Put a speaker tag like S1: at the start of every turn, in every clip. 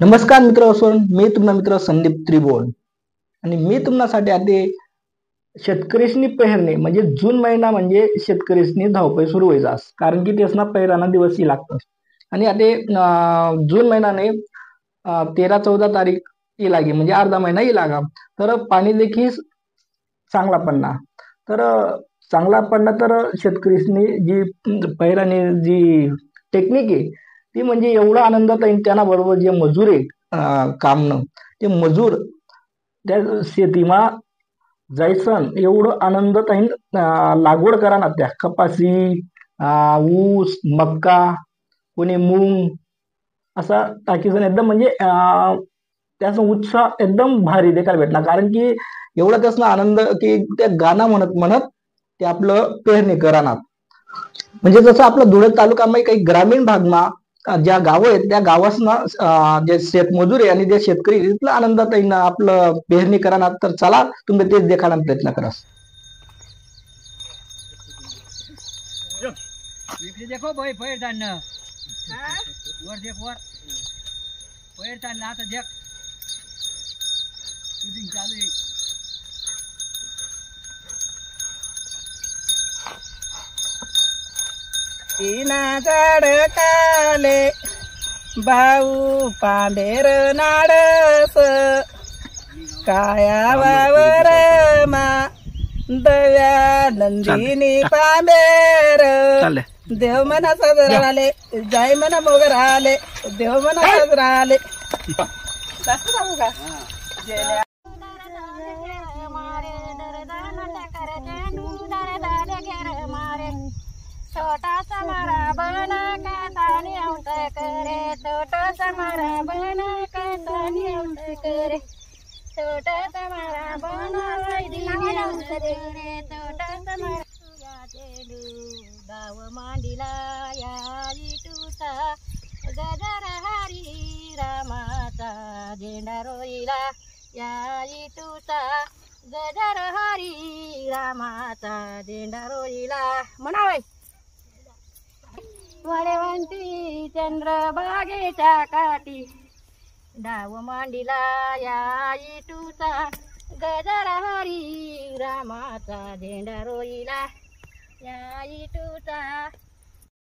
S1: नमस्कार मित्र असून मी तुमना मित्र संदीप त्रिभुवन आणि मी तुमच्यासाठी आधी शेतकरीसनी पेरणे म्हणजे जून महिना म्हणजे शेतकरीसनी धावपळ सुरू व्हायचा कारण की तेसना पेराना दिवसही लागतात आणि आता जून महिन्याने 13-14 तारीख ही लागे म्हणजे अर्धा महिना ही लागा तर पाणी देखील चांगला पडणार तर चांगला पडला तर शेतकरीसनी जी पेराने जी टेक्निक आहे ती म्हणजे एवढा आनंदात येईल त्यांना बरोबर जे मजूर आहे कामनं ते मजूर त्या शेतीमा जायसन एवढं आनंदात येईल लागवड करा ना त्या कपासी ऊस मक्का कोणी मूग असा टाकीसन एकदम म्हणजे त्याचा उत्साह एकदम भारी देखायला भेटणार कारण की एवढा त्याचा आनंद की त्या गाणं म्हणत म्हणत ते आपलं पेरणी करानात म्हणजे जसं आपलं धुळे तालुक्यामध्ये काही ग्रामीण भागमा ज्या गाव आहेत त्या गावासना जे शेतमजूर आहे आणि जे शेतकरी इथलं आनंदात येईन आपलं पेरणी करा तर चला तुम्ही तेच देखायला प्रयत्न करा.
S2: देखो भाई पैर डालना वर देख वर पैर डालना आता देख शूटिंग चालू आहे.
S3: ईना झाड काले भाऊ पांढेर नाडस काया वावर मा दव्या नंदिनी पांबेर देव मना साजरा आले जय मना मोगर आले देव मना साजरा आले
S4: छोटा समारा बना कैसानी उठ करे छोटा समारा बना कैसानी उठ करे छोटा समारा बना उठ करे छोटा समारा गाव मांडीला या विटूचा गजर हरी रामाचा झेंडा रोईला या विटूचा गजर हरी रामाचा झेंडा रोईला म्हणावे. वळवंती चंद्रभागेच्या काठी डाव मांडीला या इटूचा गजर हरी रामाचा झेंडा रोईला या इटूचा.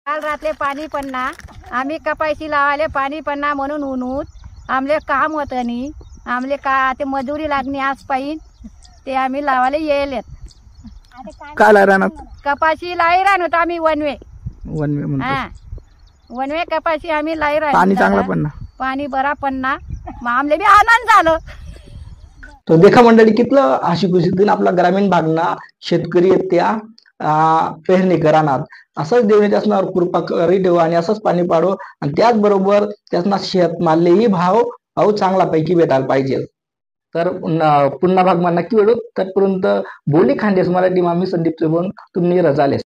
S4: काल रात्री पाणी पडना आम्ही कपाशी लावायला पाणी पडना म्हणून उन्हूत आमले काम होतं नाही आमले का ते मजुरी लागणी आज पाहिजे ते आम्ही लावायला येलेत
S1: काल रानात
S4: कपाशी लाई राहत आम्ही वनवे वनवे कपाशी आम्ही लाई राहिलो
S1: पाणी चांगला पडणार
S4: पाणी बरा पडणार मग आमले बी आनंद झालं.
S1: तो देखा मंडळी कितलं हशी खुशीतून आपला ग्रामीण भागना शेतकरी आहेत त्या पेरणी करानात असंच देवने त्यासनावर कृपा करी ठेवा आणि असंच पाणी पाडो आणि त्याचबरोबर त्यासना शेतमाललेही भाव चांगला पैकी भेटायला पाहिजे. तर पुन्हा भाग नक्की भेटू तत्पर्यंत बोली खांदेस मराठी मामी संदीप त्रिभुवन तुम्ही रजालेस.